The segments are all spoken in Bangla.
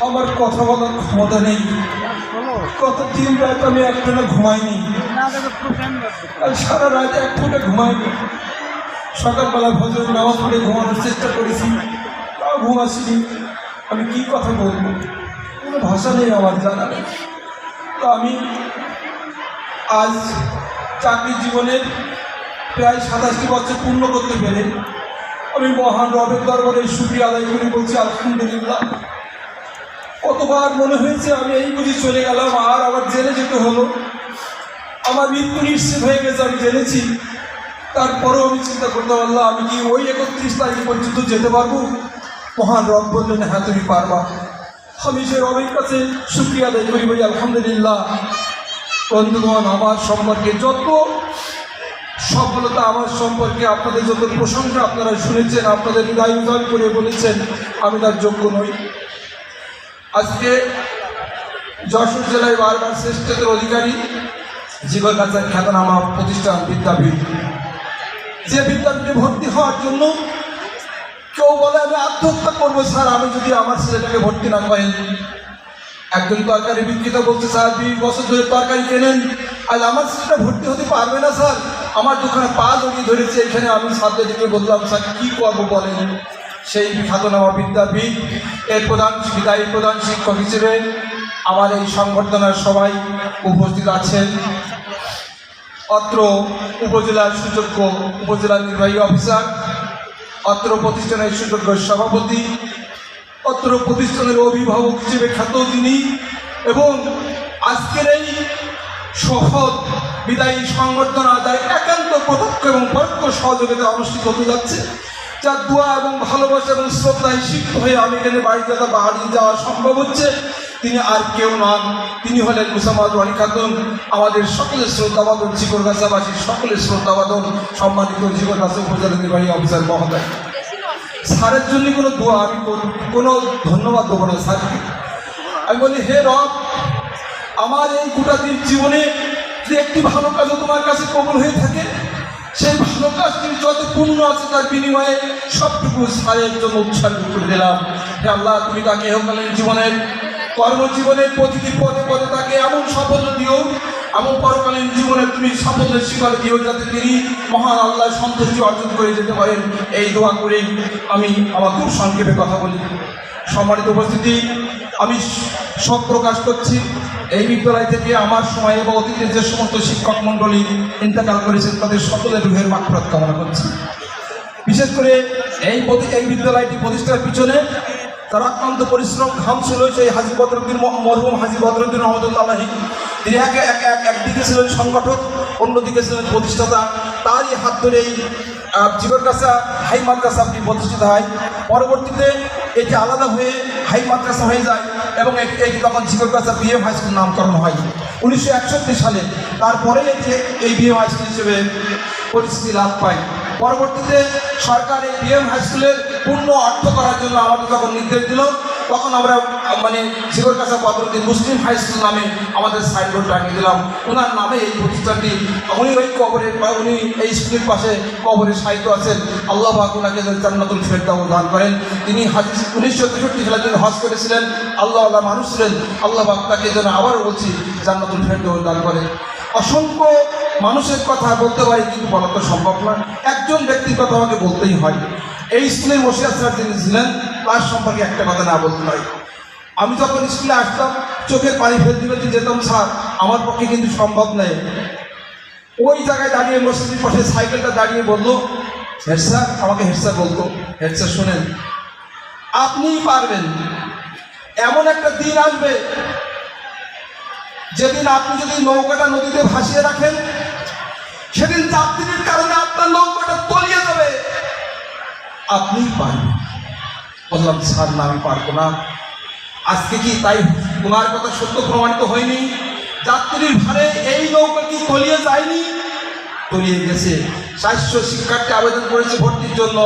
আমার কথা বলার ক্ষমতা নেই। কত দিন রাত আমি একটানা ঘুমাইনি, আর সারা রাত এক ফোঁটা ঘুমাইনি। সকালবেলা ফজরের নামাজ পড়ে ঘুমানোর চেষ্টা করেছি, তাও ঘুম আসেনি। আমি কি কথা বলবো, কোনো ভাষা নেই আমার জানা নেই। তো আমি আজ চাকরি জীবনের প্রায় 27টি বছর পূর্ণ করতে পেরে আমি মহান রবের দরবারে শুকরিয়া আদায় করে বলছি আলহামদুলিল্লাহ। কতবার মনে হয়েছে আমি এই বুঝি চলে গেলাম, আর আবার জেলে যেতে হলো, আমার মৃত্যু নিশ্চিত হয়ে গেছে, আমি জেনেছি। তারপরেও আমি চিন্তা করতে পারলাম আমি কি ওই 31 তারিখ পর্যন্ত যেতে পারবো। মহান রব বললেন হ্যাঁ তুমি পারবা। আমি সে রবের কাছে শুকরিয়া আদায় করি ভাই আলহামদুলিল্লাহ। বন্ধুগণ, আমার সম্পর্কে যত সফলতা, আমার সম্পর্কে আপনাদের যত প্রশংসা আপনারা শুনেছেন, আপনাদের হৃদয় উজাড় করে বলেছেন, আমি তার যোগ্য নই। আজকে যশোর জেলায় বারবার শ্রেষ্ঠতার অধিকারী জীবনগাছার খ্যাতনামা প্রতিষ্ঠান বিদ্যাপীঠ, যে বিদ্যাপীঠে ভর্তি হওয়ার জন্য কেউ বলে আমি আত্মহত্যা করবো স্যার আমি যদি আমার ছেলেটাকে ভর্তি না করেন। একজন তরকারি বিক্রেতা বলছে স্যার 20 বছর ধরে তরকারি কেনেন, আজ আমার ছেলেটা ভর্তি হতে পারবে না স্যার, আমার দোকানে পা জড়িয়ে ধরেছে। এখানে আমি ছাত্রদেরকে বললাম স্যার কী করবো বলেন। সেই খ্যাতনামা বিদ্যাপীঠ এর বিদায়ী প্রধান শিক্ষক হিসেবে আমার এই সংবর্ধনার সবাই উপস্থিত আছেন। অত্র উপজেলার সুযোগ্য উপজেলা নির্বাহী অফিসার, অত্র প্রতিষ্ঠানের সুযোগ্য সভাপতি, অত্র প্রতিষ্ঠানের অভিভাবক হিসেবে খ্যাত তিনি, এবং আজকের এই সফল বিদায়ী সংবর্ধনা যার একান্ত প্রত্যক্ষ এবং পরোক্ষ সহযোগিতা অনুষ্ঠিত হতে যাচ্ছে, যার দোয়া এবং ভালোবাসা এবং শ্রদ্ধায় সিক্ত হয়ে আমি এখানে বাড়ি যাওয়া সম্ভব হচ্ছে, তিনি আর কেউ নন, তিনি হলেন মুসাম্মদ রানী খাতুন। আমাদের সকলের শ্রদ্ধাবাদন, চিকরগাছাবাসীর সকলের শ্রদ্ধাবাদন সম্মানিত চিকরগাছা উপজেলা নির্বাহী অফিসার মহোদয়। স্যারের জন্য কোনো দোয়া আমি কোনো ধন্যবাদ দেবো না স্যারকে। আমি বলি হে রব, আমার এই গোটা দিন জীবনে যে একটি ভালো কাজও তোমার কাছে কবুল হয়ে থাকে, সেই ভালো কাজটি যত পূর্ণ আছে তার বিনিময়ে সবটুকু স্যারের জন্য উৎসর্গ করে দিলাম। হে আল্লাহ, তুমি তাকে ইহকালীন জীবনের কর্মজীবনের প্রতিটি পদে পদে তাকে এমন সাফল্য দিও, এমন পরকালীন জীবনে তুমি সাফল্যের শিকার দিও, যাতে তিনি মহান আল্লাহ সন্তুষ্টি অর্জন করে যেতে পারেন। এই দোয়া করেই আমি আমার খুব সংক্ষেপে কথা বলি। সম্মানিত উপস্থিতি, আমি শোক প্রকাশ করছি এই বিদ্যালয় থেকে আমার সময় এবং অতীতে যে সমস্ত শিক্ষক মণ্ডলী ইন্তেকাল করেছেন তাদের সকলের রুহের মাগফিরাত কামনা করছি। বিশেষ করে এই বিদ্যালয়টি প্রতিষ্ঠার পিছনে তার অত্যন্ত পরিশ্রম ঘাম ছিল সেই হাজী বদরুদ্দিন, মরহুম হাজী বদরুদ্দিন রহমতুল্লাহ। তিনি একদিকে ছিলেন সংগঠক, অন্যদিকে ছিলেন প্রতিষ্ঠাতা। তারই হাত ধরে এই জীবনগাছা হাই মাদ্রাসাটি প্রতিষ্ঠিত হয়। পরবর্তীতে এটি আলাদা হয়ে হাই মাদ্রাসা হয়ে যায় এবং এটি তখন জীবনগাছা বিএম হাই স্কুল নামকরণ হয় 1961 সালে। তারপরে এটি এই বিএম হাই স্কুল হিসেবে পরিচিতি লাভ পায়। পরবর্তীতে সরকার এই বিএম হাই স্কুলের পূর্ণ অর্থ করার জন্য আমাদের যখন নির্দেশ দিল, তখন আমরা জীবনগাছা বদরুদ্দিন মুসলিম হাই স্কুল নামে আমাদের সাইনবোর্ড টাঙিয়ে দিলাম। ওনার নামে এই প্রতিষ্ঠানটি, উনি ওই কবরের উনি এই স্কুলের পাশে কবরে সাহিত্য আছেন। আল্লাহ পাক ওনাকে জান্নাতুল ফেরদাউস দান করেন। তিনি 1963 সালে তিনি হজ করেছিলেন, আল্লাহ মানুষ ছিলেন। আল্লাহ পাক তাকে যেন আবারও বলছি জান্নাতুল ফেরদাউস দান করেন। অসংখ্য মানুষের কথা বলতে পারি, কিন্তু বলা তো সম্ভব নয়। একজন ব্যক্তির কথা আমাকে বলতেই হয়। এই স্কুলের মশিয়া স্যার যিনি ছিলেন, তার সম্পর্কে একটা কথা না বলতে হয়। আমি যখন স্কুলে আসতাম চোখের পানি ফেলতে ফেলতে যেতাম স্যার, আমার পক্ষে কিন্তু সম্ভব নয়। ওই জায়গায় দাঁড়িয়ে মসজিদের পাশে সাইকেলটা দাঁড়িয়ে বললো হেড স্যার, আমাকে হেড স্যার বলতো, হেড স্যার শোনেন, আপনিই পারবেন। এমন একটা দিন আসবে যেদিন আপনি যদি নৌকাটা নদীতে ভাসিয়ে রাখেন, সেদিন যাত্রীর কারণে আপনার নৌকাটা তলিয়ে যাবে, আপনিই পারবেন। বললাম স্যার না, আমি পারবো না। আজকে কি তাই ওনার কথা সত্য প্রমাণিত হয়নি? যাত্রীর ভারে এই নৌকা কি তলিয়ে যায়নি? তলিয়ে গেছে। 400 শিক্ষার্থী আবেদন করেছে ভর্তির জন্য,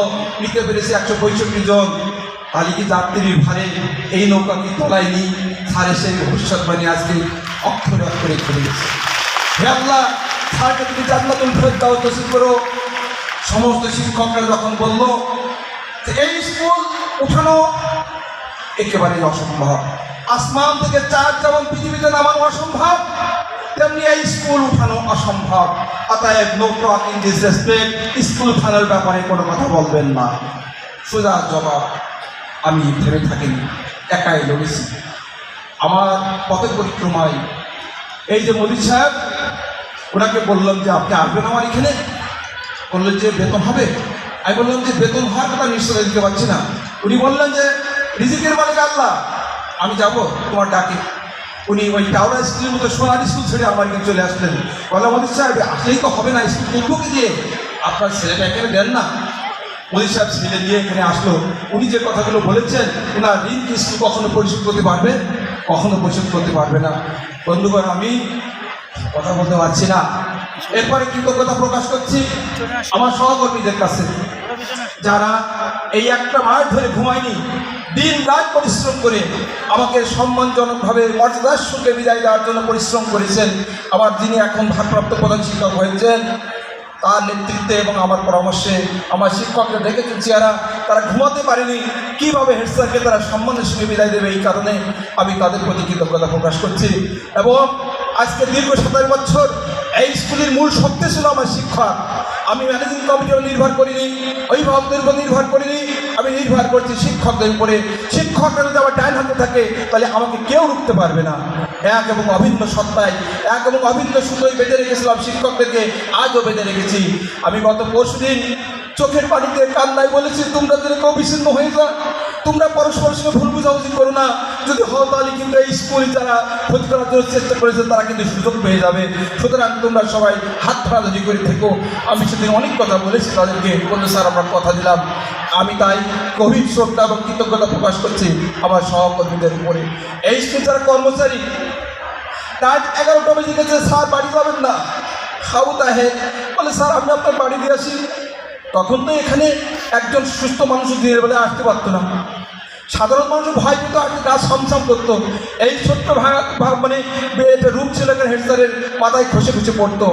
নিতে পেরেছে 165 জন। তাহলে কি যাত্রীর ভারে এই নৌকা কি তোলায়নি? স্যারের সেই ভবিষ্যৎবাণী আজকে অক্ষরে অক্ষরে চলে গেছে। হে আল্লাহ, স্যারকে তুমি জান্নাতুল ফেরদাউস নসিব করো। সমস্ত শিক্ষকরা যখন বলল যে এই স্কুল উঠানো, একেবারেই অসম্ভব। আসমান থেকে চাঁদ যেমন পৃথিবীতে নামানো অসম্ভব, তেমনি এই স্কুল উঠানো অসম্ভব। অতএব no talk in this respect, school উঠানোর ব্যাপারে কোনো কথা বলবেন না। সোজা জবাব। আমি থেমে থাকিনি, একাই লড়েছি। আমার পথের পরিক্রমায় এই যে মোদী সাহেব, ওনাকে বললাম যে আপনি আসবেন আমার এখানে? বললেন যে বেতন হবে। আমি বললাম যে বেতন হওয়ার কথা নিশ্চয়তা দিতে পারছি না। উনি বললেন যে রিজিকের মালিক আল্লাহ, আমি যাব তোমার ডাকে। উনি ওই টাওয়ার স্কুলের মতো সোনার স্কুল ছেড়ে আমার এখানে চলে আসলেন। বললাম মোদী সাহেব আসলেই তো হবে না, স্কুল তুলবো কি দিয়ে? আপনার ছেলেটা এখানে দেন না। মোদী সাহেব ছেলে নিয়ে এখানে আসলো। উনি যে কথাগুলো বলেছেন, ওনার ঋণ কি স্কুল কখনো পরিশোধ করতে পারবে? কখনো পরিশোধ করতে পারবে না। বন্ধুগণ, আমি কথা বলতে পারছি না। এরপরে কৃতজ্ঞতা প্রকাশ করছি আমার সহকর্মীদের কাছে, যারা এই একটা মাস ধরে ঘুমায়নি, দিন রাত পরিশ্রম করে আমাকে সম্মানজনকভাবে মর্যাদার সঙ্গে বিদায় দেওয়ার জন্য পরিশ্রম করেছেন। আমার যিনি এখন ভারপ্রাপ্ত প্রধান শিক্ষক হয়েছেন, তার নেতৃত্বে এবং আমার পরামর্শে আমার শিক্ষকরা দেখেছেন চেহারা, তারা ঘুমাতে পারেনি কীভাবে হেড স্যারকে তারা সম্মানের সঙ্গে বিদায় দেবে। এই কারণে আমি তাদের প্রতি কৃতজ্ঞতা প্রকাশ করছি। এবং আজকে দীর্ঘ 27 বছর এই স্কুলের মূল শক্তি ছিল আমার শিক্ষক। আমি ম্যানেজিং কমিটিও নির্ভর করিনি, অভিভাবকদের উপর নির্ভর করিনি, আমি নির্ভর করছি শিক্ষকদের উপরে। শিক্ষকরা যদি আমার ডাইন হাতে থাকে তাহলে আমাকে কেউ রুখতে পারবে না। এক এবং অভিন্ন সত্তায়, এক এবং অভিন্ন সুতোয় বেঁধে রেখেছিলাম শিক্ষকদেরকে, আজও বেঁধে রেখেছি। আমি গত পরশুদিন চোখের পানিতে কান্নায় বলেছি, তোমরা যদি কেউ বিচ্ছিন্ন হয়ে যাও, তোমরা পরস্পরের সঙ্গে ভুল বুঝাবুঝি করো না। যদি হও তাহলে কিন্তু এই স্কুল যারা ক্ষতি করার জন্য চেষ্টা করেছে তারা কিন্তু সুযোগ পেয়ে যাবে। সুতরাং তোমরা সবাই হাত ধরাধরি করে থেকো। আমি সেদিন অনেক কথা বলেছি তাদেরকে, বললো স্যার আমরা কথা দিলাম। আমি তাই গভীর শ্রদ্ধা এবং কৃতজ্ঞতা প্রকাশ করছি আমার সহকর্মীদের উপরে। এই স্কুল যারা কর্মচারী, রাত 11টা বেজে গেছে, স্যার বাড়ি যাবেন না? খাবো তাহে বলে স্যার আমি আপনার বাড়ি দিয়ে আসি। তখন তো এখানে একজন সুস্থ মানুষ দিনের বেলায় আসতে পারতো না, সাধারণ মানুষ ভয় পেত, আসতে গা ছমছম করতো। এই ছোট্ট মানে একটা রুম ছিল, এখানে হেড স্যারের মাথায় খসে খসে পড়তো।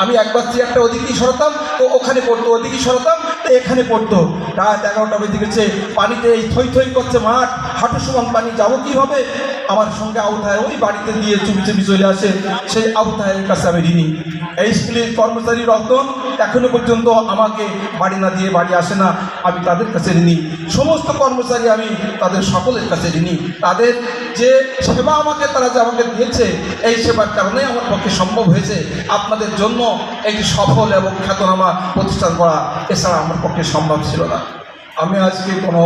আমি একবার চেয়ারটা ওদিকেই সরাতাম তো ওখানে পড়তো, ওদিকেই সরাতাম তো এখানে পড়তো। রাত 11টা বেজে গেছে, পানিতে এই থই থই করছে মাঠ, হাঁটু সমান পানি, যাবো কীভাবে? আমার সঙ্গে আবু তাহের ওই বাড়িতে দিয়ে চুপি চুপি চলে আসে। সেই আবু তাহের কাছে আমি ঋণী। এই স্কুলের কর্মচারী রতন এখনো পর্যন্ত আমাকে বাড়ি না দিয়ে বাড়ি আসে না, আমি তাদের কাছে ঋণী। সমস্ত কর্মচারী আমি তাদের সকলের কাছে ঋণী। তাদের যে সেবা তারা যে আমাকে দিয়েছে, এই সেবার কারণে আমার পক্ষে সম্ভব হয়েছে আপনাদের জন্য একটি সফল এবং খ্যাতনামা প্রতিষ্ঠান করা। এছাড়া আমার পক্ষে সম্ভব ছিল না। আমি আজকে কোনো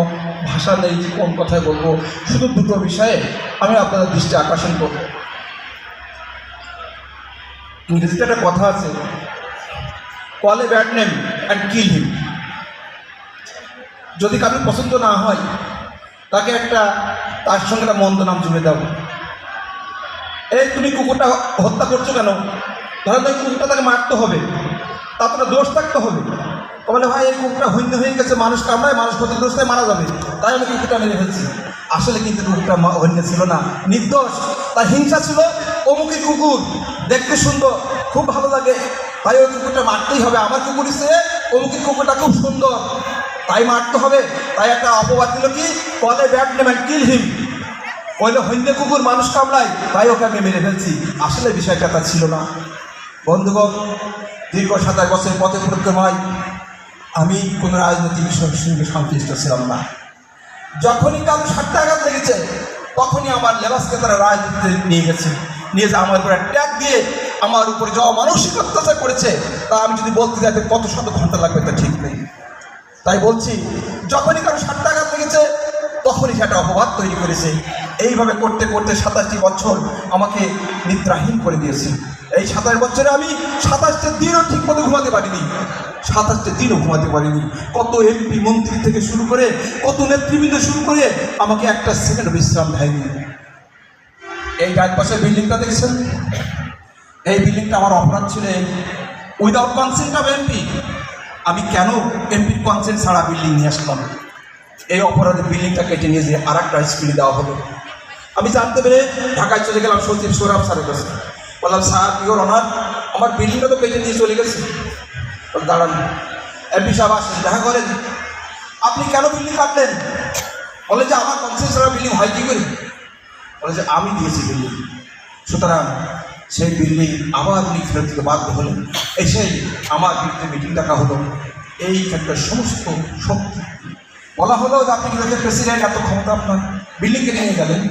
ভাষা নেই যে কোন কথায় বলবো, শুধু দুটো বিষয়ে আমি আপনাদের দৃষ্টি আকর্ষণ করব। ইংরেজিতে একটা কথা আছে, call a bad name and kill him. যদি কারোর পছন্দ না হয় তাকে তার সঙ্গে একটা মন্দ নাম জুড়ে দাও। এই তুমি কুকুরটা হত্যা করছো কেন? ধরো ওই কুকুরটা তাকে মারতে হবে, তারপরে দোষ থাকতে হবে। বলে ভাই এই কুকুরটা হইন্য হয়ে গেছে, মানুষ কামড়ায়, মানুষ ক্ষতিগ্রস্ত মারা যাবে, তাই আমি কুকুরটা মেরে ফেলছি। আসলে কিন্তু কুকুরটা হইন্য ছিল না, নির্দোষ। তার হিংসা ছিল, অমুখী কুকুর দেখতে সুন্দর, খুব ভালো লাগে, তাই ওই কুকুরটা মারতেই হবে। আমার কুকুর চেয়ে অমুখী কুকুরটা খুব সুন্দর, তাই মারতে হবে। তাই একটা অপবাদ দিল কি, কলে ব্যাড নেম অ্যান্ড কিল হিম। বললে হইন্দে কুকুর মানুষ কামড়ায়, তাই ওকে আমি মেরে ফেলছি। আসলে বিষয়টা তা ছিল না। বন্ধুগণ, দীর্ঘ 27 বছরের পথে পরিক্রমায় আমি কোনো রাজনৈতিক বিষয়ের সঙ্গে সংশ্লিষ্ট ছিলাম না। যখনই কারো স্বার্থাঘাত লেগেছে তখনই আমার লেবাসকে তারা রাজনীতিতে নিয়ে গেছে, নিয়ে যে আমার উপরে ট্যাগ দিয়ে আমার উপরে যাওয়া মানসিক অত্যাচার করেছে, তা আমি যদি বলতে যাই কত শত ঘন্টা লাগবে তা ঠিক নেই। তাই বলছি, যখনই কারো স্বার্থাঘাত লেগেছে তখনই সেটা অপবাদ তৈরি করেছে। এইভাবে করতে করতে 27টি বছর আমাকে নিদ্রাহীন করে দিয়েছে। এই 27 বছরে আমি 27টা দিনও ঠিক মতো ঘুমাতে পারিনি, 27টা দিনও ঘুমাতে পারিনি। কত এমপি মন্ত্রী থেকে শুরু করে, কত নেতৃবৃন্দ শুরু করে আমাকে একটা সেকেন্ড বিশ্রাম দেয়নি। এই ডান পাশের বিল্ডিংটা দেখছেন, এই বিল্ডিংটা আমার অপরাধ ছিল। উইদাউট কনসেন্ট অফ এমপি আমি কেন এমপির কনসেন্ট ছাড়া বিল্ডিং নিয়ে আসলাম? এই অপরাধের বিল্ডিংটা কেটে নিয়ে যেয়ে আর একটা স্কুলে দেওয়া হলো। আমি জানতে পেরে ঢাকায় চলে গেলাম সচিব সৌরভ স্যারের কাছে। বললাম স্যার ইওর অনার, আমার বিল্ডিংটা তো কেটে নিয়ে চলে গেছে। দাঁড়ান, এমপি সাহেব আসেন, দেখা করেন, আপনি কেন বিল্ডিং কাটলেন? বলে যে আমার কনসেশনাল বিল্ডিং হয় কী করে? বলে যে আমি দিয়েছি বিল্ডিং। সুতরাং সেই বিল্ডিং আবার উনি ফেরত দিতে বাধ্য হলেন। এসেই আমার বিরুদ্ধে মিটিং ডাকা হলো। এই ক্ষেত্রে সমস্ত শক্তি বলা হলো যে আপনি কি দেখে প্রেসিডেন্ট, এত ক্ষমতা আপনার, বিল্ডিংকে নিয়ে গেলেন।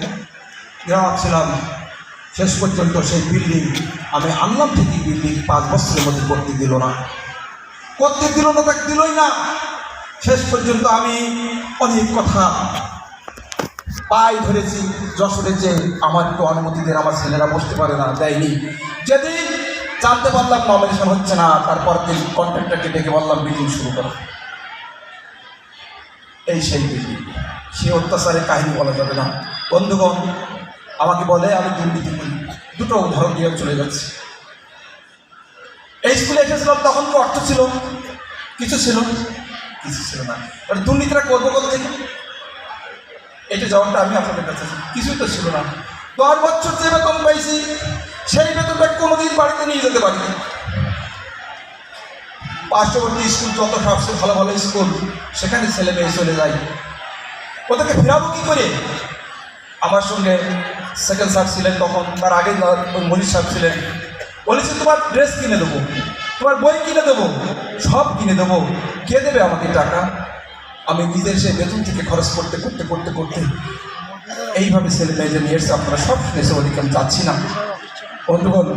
ছিলাম শেষ পর্যন্ত সেই বিল্ডিং আমি আনলাম ঠিকই, বিল্ডিং 5 বছরের মধ্যে করতে দিল না, তাকে দিলই না। শেষ পর্যন্ত আমি অনেক কথা পায়ে ধরেছি যশোরে, যে আমার একটু অনুমতি দেন, আমার ছেলেরা বসতে পারে না, দেয়নি। যেদিন জানতে পারলাম নমিনেশন হচ্ছে না, তারপর দিন কন্ট্রাক্টরকে ডেকে বললাম বিল্ডিং শুরু করো। এই সেই বিল্ডিং, সেই অত্যাচারের কাহিনী বলা যাবে না। বন্ধুগণ আমাকে বলে আমি দুর্নীতি করি, দুটো উদাহরণ দিয়ে চলে যাচ্ছি। এই স্কুলে এসেছিলাম তখন কি অর্থ ছিল? কিছু ছিল না। দুর্নীতিটা করবো কোথা থেকে? এটা জবাবটা আমি আপনাদের কাছে, কিছুই তো ছিল না। 10 বছর যে বেতন পাইছি সেই বেতনটা কোনোদিন বাড়িতে নিয়ে যেতে পারিনি। পার্শ্ববর্তী স্কুল যত সবচেয়ে ভালো ভালো স্কুল, সেখানে ছেলে মেয়ে চলে যায়, ওদেরকে ফেরাবো কী করে? আমার সঙ্গে সেকেন্ড স্যার ছিলেন তখন, তার আগে মনীষ স্যার ছিলেন। বলেছি তোমার ড্রেস কিনে দেবো, তোমার বই কিনে দেবো, সব কিনে দেবো, কে দেবে আমাকে টাকা? আমি নিজের সেই বেতন থেকে খরচ করতে করতে করতে করতে এইভাবে ছেলে মেয়েদের নিয়ে এসে আপনারা সব শুনেছে, ওদিকে আমি যাচ্ছি না। বন্ধুগণ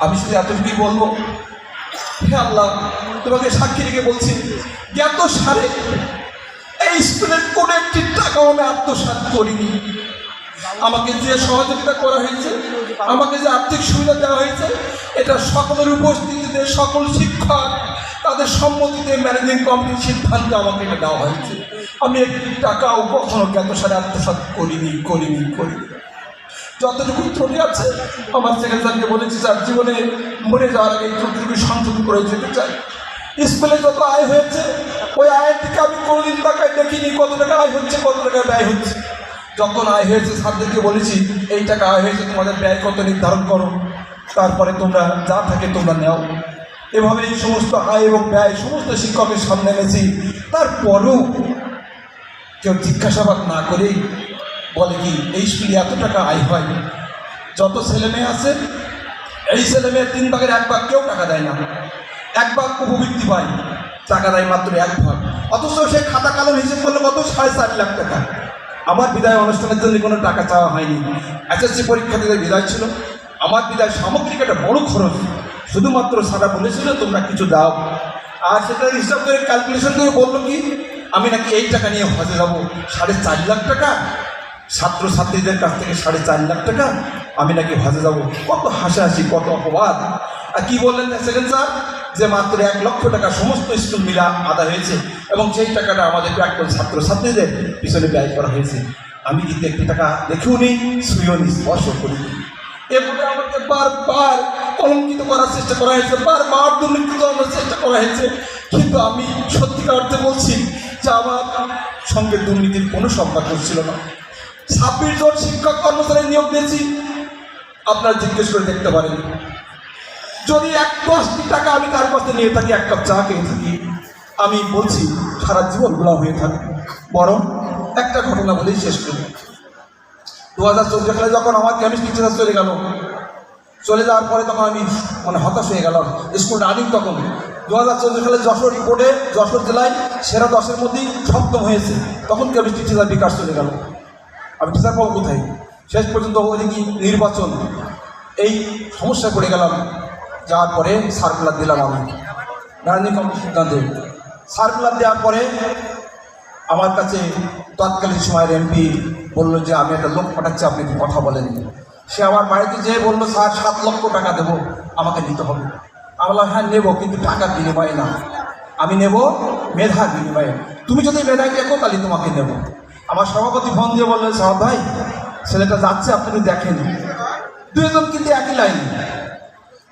আমি শুধু এতটুকুই বলবো, হে আল্লাহ তোমাকে সাক্ষী রেখে বলছি, এত সারে এই স্কুলের কোনো একটি টাকাও আমি আত্মসাৎ করিনি। আমাকে যে সহযোগিতা করা হয়েছে, আমাকে যে আর্থিক সুবিধা দেওয়া হয়েছে, এটা সকলের উপস্থিতিতে, সকল শিক্ষক তাদের সম্মতিতে, ম্যানেজিং কমিটির সিদ্ধান্তে আমাকে এটা দেওয়া হয়েছে। আমি একটি টাকাও কখনো জ্ঞাতসারে আত্মসাৎ করিনি। যতটুকু ত্রুটি আছে আমার সেক্রেটারিকে বলেছি, স্যার জীবনে মরে যাওয়ার আগে এই ত্রুটিটুকু সংশোধন করে যেতে চাই। স্কুলে যত আয় হয়েছে ওই আয়ের থেকে আমি কোনোদিন টাকায় দেখিনি কত টাকা আয় হচ্ছে, কত টাকা ব্যয় হচ্ছে। যখন আয় হয়েছে স্যারদেরকে বলেছি এই টাকা আয় হয়েছে, তোমাদের ব্যয় কত নির্ধারণ করো, তারপরে তোমরা যা থাকে তোমরা নেও। এভাবে এই সমস্ত আয় এবং ব্যয় সমস্ত শিক্ষকের সামনে এনেছি। তারপরেও কেউ জিজ্ঞাসাবাদ না করেই বলে কি এই স্কুলে এত টাকা আয় হয়, যত ছেলে মেয়ে আছে এই ছেলে মেয়ের 3 ভাগের 1 ভাগ কেউ টাকা দেয় না, 1 ভাগ উপবৃত্তি পায়, টাকা দেয় মাত্র 1 ভাগ। অথচ সে খাতা কালাম হিসেব করলে কত 4.5 লাখ টাকা। আমার বিদায় অনুষ্ঠানের জন্য কোনো টাকা চাওয়া হয়নি। এসএসসি পরীক্ষা থেকে বিদায় ছিল, আমার বিদায় সামগ্রিক একটা বড় খরচ, শুধুমাত্র সারা বলেছিল তোমরা কিছু দাও। আর সেটা হিসাব করে ক্যালকুলেশন করে বললো কি আমি নাকি এই টাকা নিয়ে হজে যাবো, 4.5 লাখ টাকা, ছাত্রছাত্রীদের কাছ থেকে 4.5 লাখ টাকা আমি নাকি হজে যাবো। কত হাসাহাসি, কত অপবাদ। আর কি বললেন সেকেন্ড স্যার, যে মাত্র 1 লক্ষ টাকা সমস্ত স্কুল মিলা আদায় হয়েছে এবং সেই টাকাটা আমাদের প্রাক্তন ছাত্রছাত্রীদের পিছনে ব্যয় করা হয়েছে। আমি কিন্তু একটি টাকা দেখেও নেই, ছুঁয়েও নি, স্পর্শ করিনি। এভাবে আমাকে বারবার কলঙ্কিত করার চেষ্টা করা হয়েছে, বারবার দুর্নীতি করার চেষ্টা করা হয়েছে। কিন্তু আমি সত্যিকার অর্থে বলছি যে আমার সঙ্গে দুর্নীতির কোনো সম্পর্ক ছিল না। 26 জন শিক্ষক কর্মচারী নিয়োগ দিয়েছি, আপনারা জিজ্ঞেস করে দেখতে পারেন। যদি 10 টাকা আমি কার কাছে নিয়ে থাকি, 1 কাপ চা খেয়ে থাকি, আমি বলছি সারা জীবন গোলাম হয়ে থাকে। বরং একটা ঘটনা বলেই শেষ করি। 2014 সালে যখন আমার কেমিস্ট্রি টিচার চলে যাওয়ার পরে তখন আমি হতাশ হয়ে গেলাম। স্কুল রানিং তখন 2014 সালে যশোর রিপোর্টে যশোর জেলায় সেরা 10-এর মধ্যেই 7ম হয়েছে। তখন কেমিস্ট্রি টিচার বিকাশ চলে গেল। আমি টিচার পাবো কোথায়? শেষ পর্যন্ত ওইদিকে নির্বাচন, এই সমস্যা পড়ে গেলাম। যাওয়ার পরে সার্কুলার দিলাম, আমি রানিং কমিটির সিদ্ধান্তে সার্কুলার দেওয়ার পরে আমার কাছে তৎকালীন সময়ের এমপি বললো যে আমি একটা লোক পাঠাচ্ছি, আপনি কথা বলেন। সে আমার বাড়িতে যেয়ে বললো স্যার 7 লক্ষ টাকা দেবো, আমাকে নিতে হবে। আমি বললাম হ্যাঁ নেবো, কিন্তু টাকার বিনিময়ে না, আমি নেব মেধার বিনিময়ে। তুমি যদি মেধায় দেখো তাহলে তোমাকে নেব। আমার সভাপতি ফোন দিয়ে বললেন সাহেব ভাই ছেলেটা যাচ্ছে, আপনি দেখেন। 2 জন কিন্তু একই লাইন।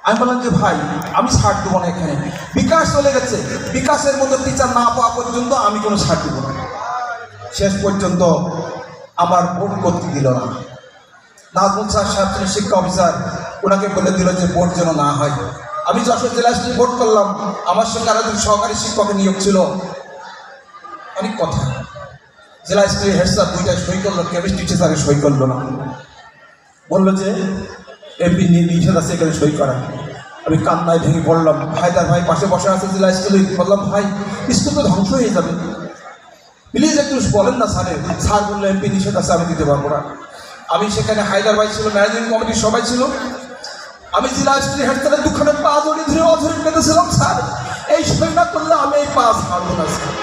আমি বললাম যে ভাই আমি ছাড় দেবো না, এখানে বিকাশ চলে গেছে, বিকাশের মতো টিচার না পাওয়া পর্যন্ত আমি কোনো ছাড় দেবো না। শেষ পর্যন্ত আমার ভোট করতে দিল না। নাজমুল সাহেব ছিলেন শিক্ষা অফিসার, ওনাকে বলে দিল যে ভোট যেন না হয়। আমি যশোর জেলায় ভোট করলাম, আমার সঙ্গে আরো 2 সহকারী শিক্ষকের নিয়োগ ছিল। অনেক কথা জেলা স্কুলের হেড স্যার দুইটা সই করলো, কেমিস্ট্রি টিচারে সই করলো না, বললো যে এমপি নিষেধ আছে এখানে সই করা। আমি কান্নায় ভেঙে পড়লাম। হায়দার ভাই পাশে বসে আছে জেলা স্কুলে, বললাম ভাই স্কুল তো ধ্বংস হয়ে যাবে, প্লিজ একটু বলেন না স্যারের। স্যার বললো এমপি নিষেধ আছে, আমি দিতে পারবো না। আমি সেখানে হায়দার ভাই ছিল, ম্যানেজিং কমিটির সবাই ছিল, আমি জেলা স্কুলের হেড স্যারের দুখানে পা জড়িয়ে ধরে অধরে পেতেছিলাম, স্যার এই সই না করলে আমি এই পা ছাড়বো না স্যার।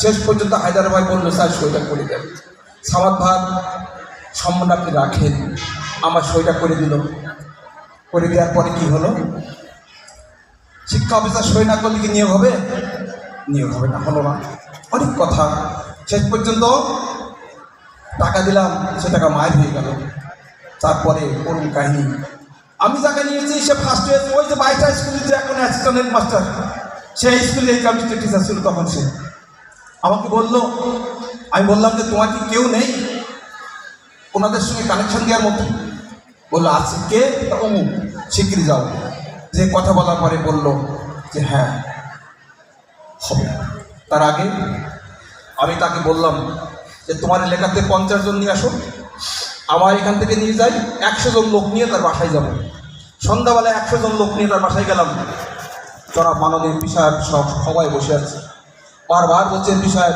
শেষ পর্যন্ত হায়দার ভাই বললো স্যার সইটা করে দেন। সামাদ ভাই সম্মান আপনি রাখেন, আমার সইটা করে দিল। করে দেওয়ার পরে কি হলো, শিক্ষা অফিসার সই না করলে কি নিয়োগ হবে? নিয়োগ হবে না, হলো না। অনেক কথা, শেষ পর্যন্ত টাকা দিলাম, সে টাকা মায়ের হয়ে গেল। তারপরে করুন কাহিনী, আমি যাকে নিয়েছি সে ফার্স্ট ইয়ার, ওই যে বাইটা স্কুলে যে এখন অ্যাসিস্ট্যান্ট হেডমাস্টার, সেই স্কুলে এই কেমিস্ট্রি টিচার ছিল তখন। সে আমাকে বললো, আমি বললাম যে তোমার কি কেউ নেই ওনাদের সঙ্গে কানেকশন দেওয়ার মতো? বললো আছে। কে? অমুক, শিগগিরি যাও। যে কথা বলার পরে বললো যে হ্যাঁ হবে। তার আগে আমি তাকে বললাম যে তোমার এলাকাতে 50 জন নিয়ে আসো, আমার এখান থেকে নিয়ে যাই 100 জন লোক নিয়ে তার বাসায় যাব। সন্ধ্যাবেলায় 100 জন লোক নিয়ে তার বাসায় গেলাম। জনাব মাননীয় বিষয় সবাই বসে আছে, বারবার বলছেন বিষয়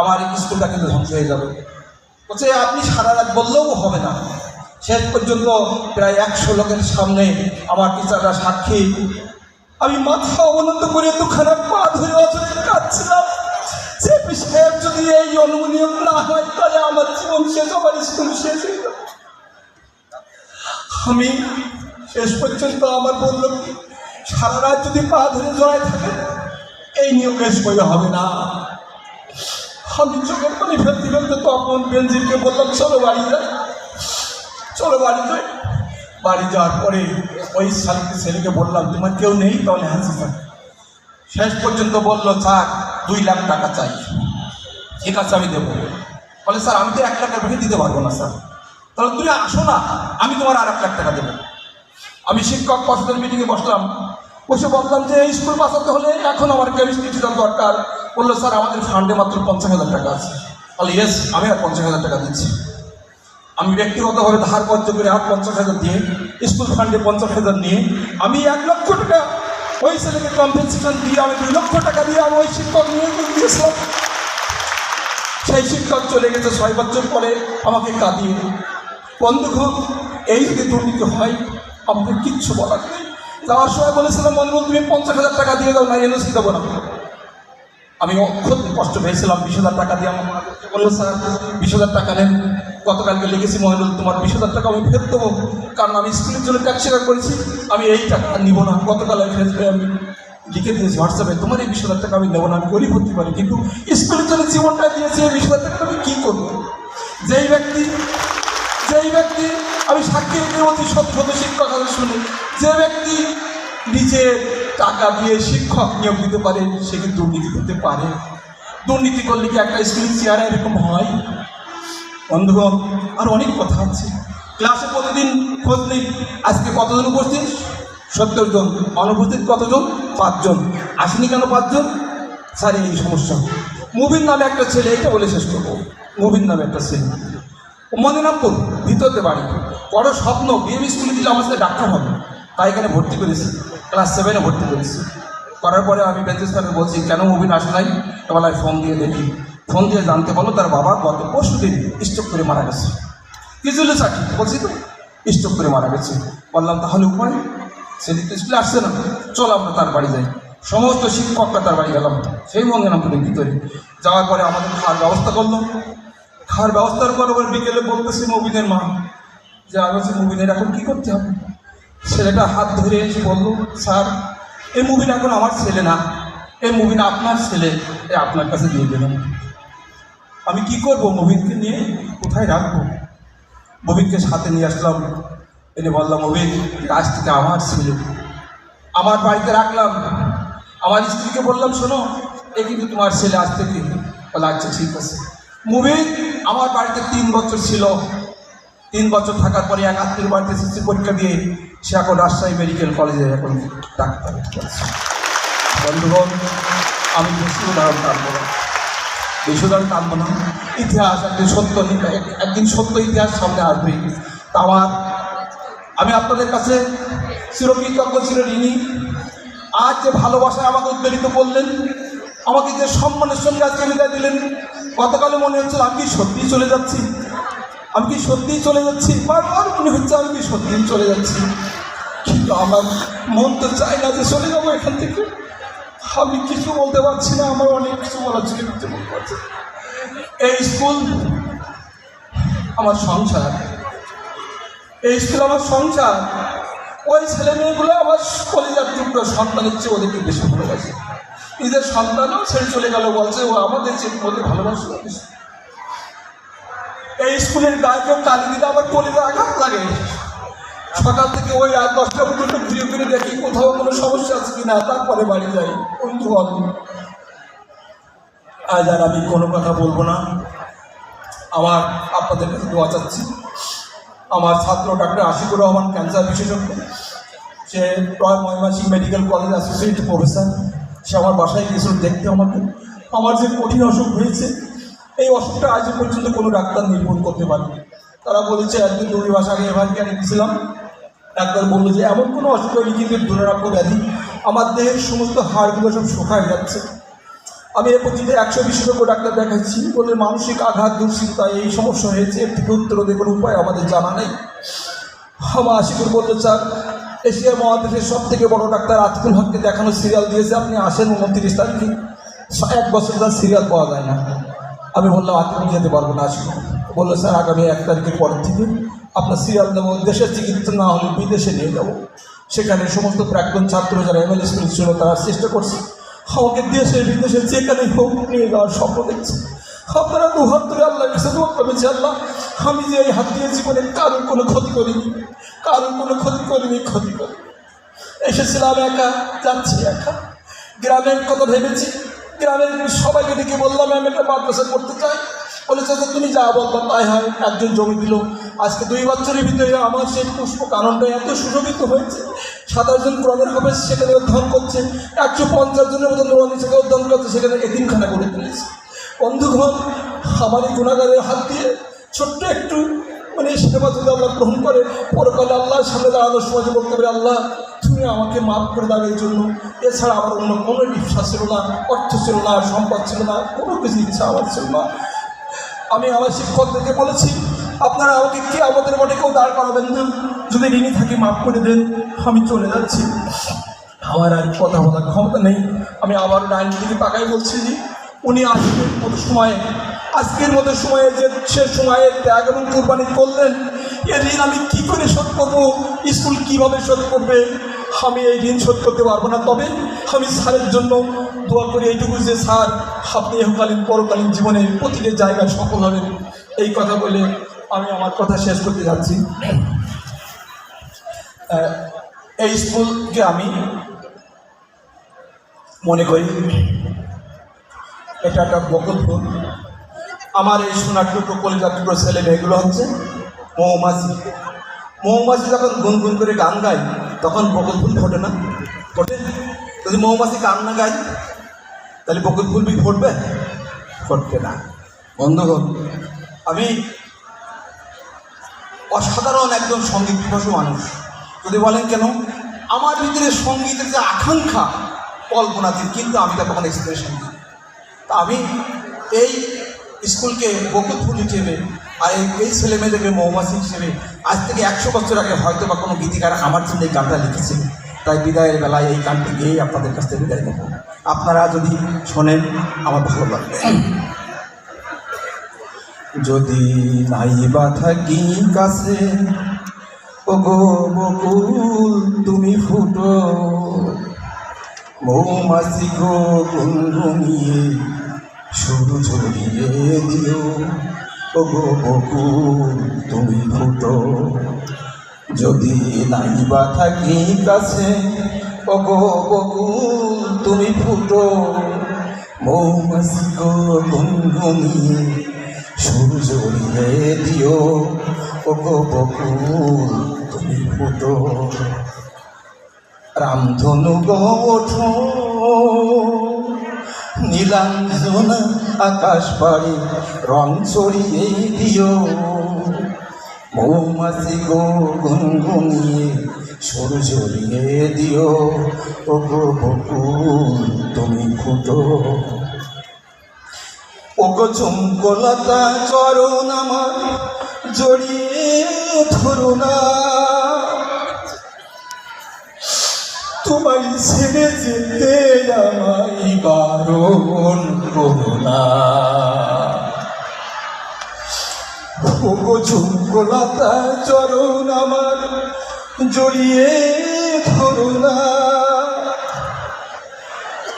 আমার এই স্কুলটা কিন্তু ধ্বংস হয়ে যাবে। বলছে আপনি সারা রাত বললেও হবে না। শেষ পর্যন্ত প্রায় 100 লোকের সামনে আমার টিচাররা সাক্ষী, আমি মাথা অবনত করে দুখানা পা ধরে অচলে কাঁদছিলাম যে সাহেব যদি এই অনুমোদন না হয় তাহলে আমার জীবন শেষ, আমার স্কুল শেষ হয়ে যাবে। আমি শেষ পর্যন্ত আমার বললো সারা রাত যদি পা ধরে জড়ায় থাকে এই নিয়োগের সই হবে না। আমি চোখের পানি ফেলতে ফেলতে তখন বেনজিরকে বললাম চলো বাড়ি যাই, চলো বাড়ি যাই। বাড়ি যাওয়ার পরে ওই ছেলেকে বললাম তোমার কেউ নেই? তাহলে হ্যাঁ স্যার। শেষ পর্যন্ত বললো স্যার 2 লাখ টাকা চাই। ঠিক আছে আমি দেবো। বলে স্যার আমি তো 1 লাখের বেশি দিতে পারবো না স্যার। তাহলে তুমি আসো না, আমি তোমার আর 1 লাখ টাকা দেবো। আমি শিক্ষক পর্ষদের মিটিংয়ে বসলাম, বসে বললাম যে এই স্কুল বাঁচাতে হলে এখন আমার কেমিস্ট্রি টিচার দরকার। বললো স্যার আমাদের ফান্ডে মাত্র 50,000 টাকা আছে। তাহলে ইয়েস আমি আর 50,000 টাকা দিচ্ছি। আমি ব্যক্তিগতভাবে ধার কর্য করে আর 50,000 দিয়ে স্কুল ফান্ডে 50,000 নিয়ে আমি 1 লক্ষ টাকা ওই ছেলেকে কম্পেনসেশন দিয়ে আমি 2 লক্ষ টাকা দিয়ে আমি ওই শিক্ষক নিয়োগ দিয়েছিলাম। সেই শিক্ষক চলে গেছে 6 বছর পরে আমাকে কাঁদিয়ে। বন্ধুগণ এই যদি দুর্নীতি হয় আমাকে কিচ্ছু বলার নেই। যাওয়ার সময় বলেছিলাম বন্ধু তুমি 50,000 টাকা দিয়ে দাও, না এনওসি দেবো না। আমি খুব কষ্ট পেয়েছিলাম। 20,000 টাকা দিয়ে আমার বললো স্যার 20,000 টাকা নেন। গতকালকে লিখেছি মহিনুল তোমার 20,000 টাকা আমি ফেরত দেবো, কারণ আমি স্কুলের জন্য ট্যাক্স স্বীকার করেছি, আমি এই টাকা নিব না। গতকাল ফেসবুকে আমি লিখে দিয়েছি হোয়াটসঅ্যাপে তোমার এই 20,000 টাকা আমি নেবো না, আমি গরিব হতে পারি কিন্তু স্কুলের জন্য জীবনটা দিয়েছি, এই 20,000 টাকা আমি কী করবো? যেই ব্যক্তি আমি সাক্ষী দিতে বলছি শত শত শিক্ষক শুনে, যে ব্যক্তি নিজে টাকা দিয়ে শিক্ষক নিয়োগ দিতে পারে সে কিন্তু দুর্নীতি করতে পারে। দুর্নীতি করলে কি একটা স্কুল চেয়ারে এরকম হয়? বন্ধুগণ আর অনেক কথা আছে। ক্লাসে প্রতিদিন খোঁজ নেই আজকে কতজন উপস্থিত? 70 জন। অনুপস্থিত কতজন? 5 জন। আসেনি কেন 5 জন? স্যার এই সমস্যা। মুবিন নামে একটা ছেলে, এটা বলে শেষ করবো। মুবিন নামে একটা ছেলে মদিনাপুর ভিতরতে বাড়ি, বড় স্বপ্ন বিএম স্কুলে দিলে আমার সাথে ডাক্তার হবে, তাই এখানে ভর্তি করেছি। ক্লাস 7-এ ভর্তি করেছি। করার পরে আমি বেঞ্চেস স্যারকে বলছি কেন মুবিন আসে নাই? বেলায় ফোন দিয়ে দেখি, ফোন দিয়ে জানতে পারলো তার বাবা গত পরশুদিন স্ট্রোক করে মারা গেছে। কিছুলে চাকরি বলছি তো স্ট্রোক করে মারা গেছে। বললাম তাহলে উপায়, সেদিন স্কুলে আসছে না, চলো আমরা তার বাড়ি যাই। সমস্ত শিক্ষকরা তার বাড়ি গেলাম, সেই মঙ্গনাপুরের ভিতরে। যাওয়ার পরে আমাদের খাওয়ার ব্যবস্থা করলো। খাওয়ার ব্যবস্থার পর আবার বিকেলে বলতেছি মুবিনের মা যে আমি বলছি মুবিনের এখন কী করতে হবে? ছেলেটা হাত ধরে এসে বললো স্যার এই মুবিন এখন আমার ছেলে না, এই মুবিন আপনার ছেলে, এ আপনার কাছে দিয়ে দিলাম। আমি কি করব? মুবিনকে নিয়ে কোথায় রাখবো? মুবিনকে সাথে নিয়ে আসলাম, এনে বললাম মুবিন আজ থেকে আমার ছেলে, আমার বাড়িতে রাখলাম। আমার স্ত্রীকে বললাম শোনো এ কিন্তু তোমার ছেলে আজ থেকে। বলে আচ্ছা ঠিক আছে। মুবিন আমার বাড়িতে 3 বছর ছিল। 3 বছর থাকার পরে এক আত্মীয় বাড়িতে এসএসসি পরীক্ষা দিয়ে সে এখন রাজশাহী মেডিকেল কলেজে এখন ডাক্তার। বন্ধুগণ আমি বেশি উদাহরণ পারবো না। বেশি ধরে টানবো না। ইতিহাস একদিন সত্য, একদিন সত্য ইতিহাস সামনে আসবে। তা আমি আপনাদের কাছে চিরকৃতজ্ঞ, চিরঋণী। আজ যে ভালোবাসায় আমাকে উদ্বেলিত করলেন, আমাকে যে সম্মানের সঙ্গে আজকে বিদায় দিলেন, গতকালে মনে হচ্ছিল আমি কি সত্যিই চলে যাচ্ছি, আমি কি সত্যিই চলে যাচ্ছি, বারবার মনে হচ্ছে আমি কি সত্যিই চলে যাচ্ছি। কিন্তু আমার মন তো চায় না যে চলে যাবো এখান থেকে। আমি কিছু বলতে পারছি না, আমার অনেক কিছু বলার ছিল, কিছু বলতে পারছি। এই স্কুল আমার সংসার, এই স্কুল আমার সংসার। ওই ছেলে মেয়েগুলো আমার কলেজার টুকরো, সন্তানের চেয়ে ওদেরকে বেশি ভালোবাসে। নিজের সন্তানও ছেড়ে চলে গেল, বলছে ও আমাদের চেয়ে ওদের ভালোবাসে। এই স্কুলের গায়ে কেউ কালি দিলে আমার কলেজে আঘাত লাগে। সকাল থেকে ওই 8-10টা পর্যন্ত ঘুরে ঘুরে দেখি কোথাও কোনো সমস্যা আছে কিনা, তারপরে বাড়ি যাই। বন্ধুগণ, আজ আর আমি কোনো কথা বলবো না। আমার আপনাদের কাছে দোয়া চাচ্ছি। আমার ছাত্র ডাক্তার আশিকুর রহমান, ক্যান্সার বিশেষজ্ঞ, সে Mymensingh medical college associate professor, সে আমার বাসায় গিয়েছিল দেখতে আমাকে। আমার যে কঠিন অসুখ হয়েছে, এই অসুখটা আজ পর্যন্ত কোনো ডাক্তার নির্মূল করতে পারেনি। তারা বলেছে 1-2 মাস আগে এবার গিয়েছিলাম, ডাক্তার বললো যে এমন কোনো অসুখ হয়নি, কিন্তু দুরারোগ্য ব্যাধি, আমার দেহের সমস্ত হাড়গুলো সব শুকায় যাচ্ছে। আমি এ পর্যন্ত 100 বিশেষজ্ঞ ডাক্তার দেখাচ্ছি, বলে মানসিক আঘাত, দুশ্চিন্তা এই সমস্যা হয়েছে, এর থেকে উত্তর দেবার উপায় আমাদের জানা নেই। আমার আশিকুর বলতে চান, এশিয়া মহাদেশের সব থেকে বড় ডাক্তার আতিকুল হককে দেখানো সিরিয়াল দিয়েছে, আপনি আসেন 29 তারিখে। 1 বছর তার সিরিয়াল পাওয়া যায় না। আমি বললাম আতিকুল যেতে পারবো না, আসবো। বললো স্যার আগামী 1 তারিখের পরের থেকে আপনার সিরিয়াল দেবো, দেশের চিকিৎসা না হলে বিদেশে নিয়ে যাবো। সেখানে সমস্ত প্রাক্তন ছাত্র যারা এমএলএ স্কুল ছিল তারা চেষ্টা করছে আমাকে দেশে বিদেশে যেখানে হোক নিয়ে যাওয়ার স্বপ্ন দেখছে। আপনারা 2 হাত ধরে আল্লাহর কাছে দোয়া করেছে, আল্লাহ আমি যে এই হাত দিয়ে জীবনে কারোর কোনো ক্ষতি করিনি, কারোর কোনো ক্ষতি করিনি। এসেছিলাম একা, যাচ্ছি একা। গ্রামের কথা ভেবেছি, গ্রামের সবাইকে ডেকে বললাম আমি একটা মাদ্রাসা করতে চাই। বলেছে যে তুমি যা বলবা তাই হয়। একজন জমি দিল। আজকে 2 বছরের ভিতরে আমার সেই পুষ্প কাননটা এত সুশোভিত হয়েছে। 27 জন কোরআনের হাফেজ সেখানে অধ্যয়ন করছে, 150 জনের মতো নুরানি থেকে অধ্যয়ন করছে, সেখানে এতিমখানা করে তুলেছে। বন্ধুগণ, আমার এই গুণাগারের হাত দিয়ে ছোট্ট একটু সেবা যদি আল্লাহ গ্রহণ করে, পরকালে আল্লাহর সামনে দাঁড়ানোর সময় বলতে পারে আল্লাহ তুমি আমাকে মাফ করে দাও এর জন্য। এছাড়া আমার অন্য কোনো ইচ্ছা ছিল না, অর্থ ছিল না, সম্পদ ছিল না, কোনো কিছু ইচ্ছা আমার ছিল না। আমি আমার শিক্ষকদেরকে বলেছি আপনারা আমাকে কে আমাদের মনে কেউ দাঁড় করাবেন না, যদি ঋণী থাকি মাফ করে দেন, আমি চলে যাচ্ছি। আমার আর কথা বলার ক্ষমতা নেই। আমি আবার ডাইনির দিকে তাকাই বলছি যে উনি আজকের মতো সময়ে যে সে সময়ে ত্যাগ এবং কুরবানি করলেন, এ ঋণ আমি কী করে শোধ করবো, স্কুল কীভাবে শোধ করবে, আমি এই ঋণ শোধ করতে পারবো না। তবে আমি স্যারের জন্য দোয়া করি এইটুকু যে স্যার আপনি ইহকালীন পরকালীন জীবনে প্রতিটি জায়গায় সফল হবেন। এই কথা বলে আমি আমার কথা শেষ করতে যাচ্ছি। এই স্কুলকে আমি মনে করি এটা একটা বকুল ফুল। আমার এই সোনার টুকরো কলিজার টুকরো ছেলে মেয়েগুলো হচ্ছে মৌমাছি। মৌমাছি যখন গুনগুন করে গান গায় তখন বকুল ফুল ফোটে না? ফোটে। যদি মৌমাছি গান না গায় তাহলে বকুল ফুল বি ফুটবে? ফুটবে না। বন্ধুগণ, আমি অসাধারণ একজন সঙ্গীত পিপাসু মানুষ। যদি বলেন কেন, আমার ভিতরে সঙ্গীতের যে আকাঙ্ক্ষা কল্পনাতীত, কিন্তু আমি তা কখনো এক্সপ্রেশন দিই। তা আমি এই স্কুলকে বকুল ফুল হিসেবে আর এই ছেলে মেয়েদেরকে মৌমাছি হিসেবে আজ থেকে 100 বছর আগে হয়তো বা কোনো গীতিকার আমার জন্য এই গানটা লিখেছে। তাই বিদায়ের বেলায় এই গানটি গেয়েই আপনাদের কাছ থেকে বিদায় নেব। আপনারা যদি শোনেন আমার ভালো লাগবে। যদি নাই বা থাকি কাছে, ওগো বকুল তুমি ফুটো, মৌমাছি গো গুনগুনিয়ে সুর ছড়িয়ে দিও, ওগো বকুল তুমি ফুটো। যদি নাই বা থাকি কাছে, ওগো বকুল তুমি ফুটো, মৌমাছি গো গুনগুনিয়ে সুর ছড়িয়ে দিও, ওগো বকুল তুমি ফুটো। রামধনু গো ওঠো, নীলাঞ্জন আকাশ পাড়ে রং ছড়িয়ে দিও, মৌমাছি গো গুনগুনিয়ে সুর ঝরিয়ে দিও, ও গো বকুল তুমি ফুটো, ও গো চুম্বলতা চরণ আমার জড়িয়ে ধরো না, তোমায় ছেড়ে যেতে আমায় বারণ করো না, ও গো চুম্বলতা চরণ আমার জড়িয়ে ধরো না,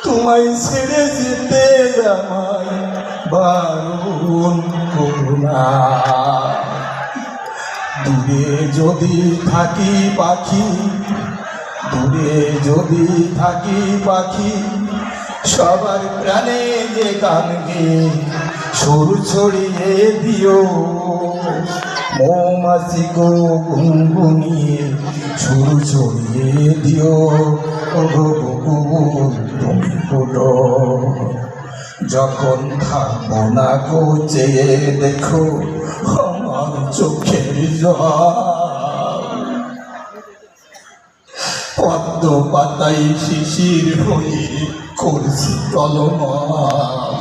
তোমায় ছেড়ে যেতে আমায় বারণ করো না। দূরে যদি থাকি পাখি, দূরে যদি থাকি পাখি, সবার প্রাণে যে গান গেয়ে সুর ছড়িয়ে দিও, মৌমাছি গো গুনগুনিয়ে সুর ছড়িয়ে দিও, ও গো বকুল তুমি ফুটো, যখন থাকবো না গো চেয়ে দেখো আমার চোখের জল, পদ্ম পাতাই শিশির হয়ে করছি টলমল,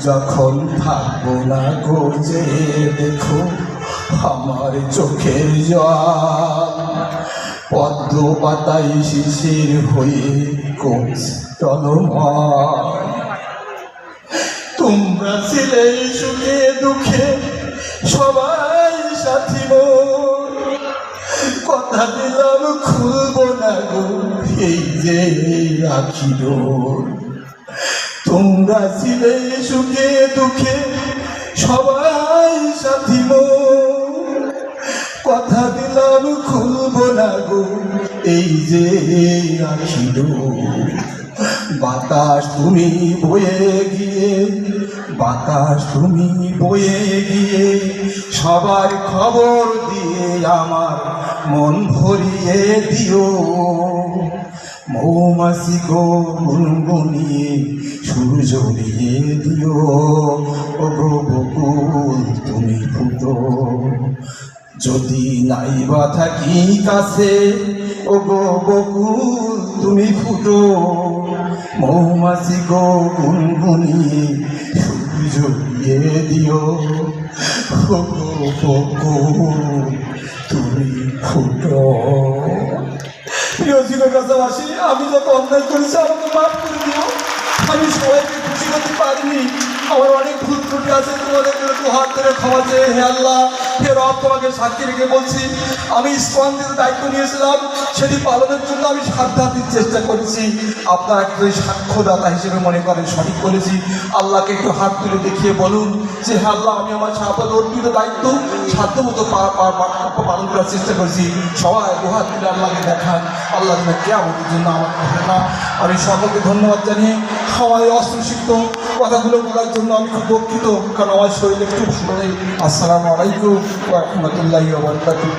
যখন থাকবো না গো চেয়ে দেখো আমার চোখের জল, পদ্ম পাতাই শিশির হয়ে করছি টলমল, তোমরা ছিলে সুখে দুঃখে সবাই সাথী মোর, কথা দিলাম খুলবো না গো এই যে রাখি ডোর, তোমরা ছিলে সুখে দুঃখে সবাই সাথী মোর, কথা দিলাম খুলবো না গো এই যে রাখি ডোর, বাতাস তুমি বয়ে গিয়ে, বাতাস তুমি বয়ে গিয়ে সবার খবর দিয়ে আমার মন ভরিয়ে দিও, মৌমাছি গো গুনগুনিয়ে সুর ঝরিয়ে দিও, ও গো বকুল তুমি ফুটো, যদি নাইবা থাকি কাছে, ও গো বকুল তুমি ফুটো, মৌমাছি গো গুনগুনিয়ে সুর ঝরিয়ে দিও, ও গো বকুল তুমি ফুটো। প্রিয় জীবনবাসী, আমি যত অন্যায় করেছি আমাকে মাফ করে দিও, আমি সবাইকে খুশি করতে পারিনি, আমার অনেক ভুল ত্রুটি আছে, তোমাদের একটু হাত ধরে ক্ষমা চেয়ে হে আল্লাহ হে রব তোমাকে সাক্ষী রেখে বলছি, আমি স্পন্দিত দায়িত্ব নিয়েছিলাম, সেটি পালনের জন্য আমি সাধ্যাতির চেষ্টা করেছি, আপনারা একটু সাক্ষ্যদাতা হিসেবে মনে করেন সঠিক করেছি, আল্লাহকে একটু হাত তুলে দেখিয়ে বলুন যে হে আল্লাহ আমি আমার সাপদ অর্পিত দায়িত্ব সাধ্যমতো পালন করার চেষ্টা করেছি, সবাই দুহাত তুলে আল্লাহকে দেখান, আল্লাহ যেন কিয়ামতের জন্য আমার হবে না। আমি সকলকে ধন্যবাদ জানিয়ে সবাই অস্ত্রসিক্ত কথাগুলো বলার জন্য আমি খুব দুঃখিত, কারণ আমার শরীর একটু ভালো নেই। আসসালামু আলাইকুম ওয়া রাহমাতুল্লাহি ওয়া বারাকাতুহু।